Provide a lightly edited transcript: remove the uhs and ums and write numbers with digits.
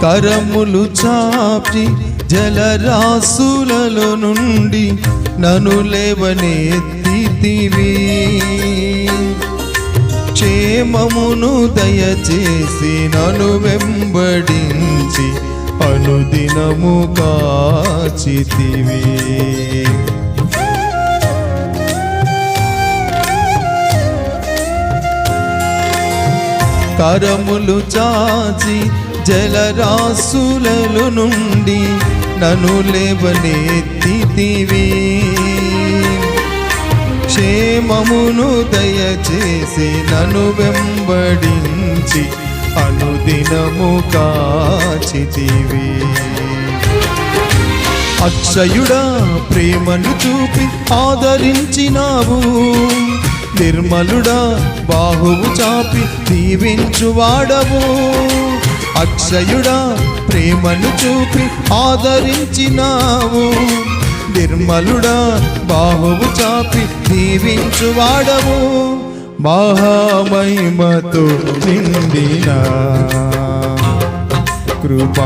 కరములు చాపి జలరాశులలో నుండి నన్ను లేవనెత్తితివి. క్షేమమును దయచేసి నన్ను వెంబడించి అనుదినము కాచితివి. కరములు చాచి జలరాశులలో నుండి నన్ను లేవనెత్తితివి. క్షేమమును దయచేసి నన్ను వెంబడించి అనుదినము కాచితివి. అక్షయుడా ప్రేమను చూపి ఆదరించినావు. నిర్మలుడా బాహువు చాపి దీవించువాడవు. అక్షయుడా ప్రేమను చూపి ఆదరించినావు. నిర్మలుడా బాహువు చాపి దీవించువాడవు. మహామహిమతో నిండిన కృప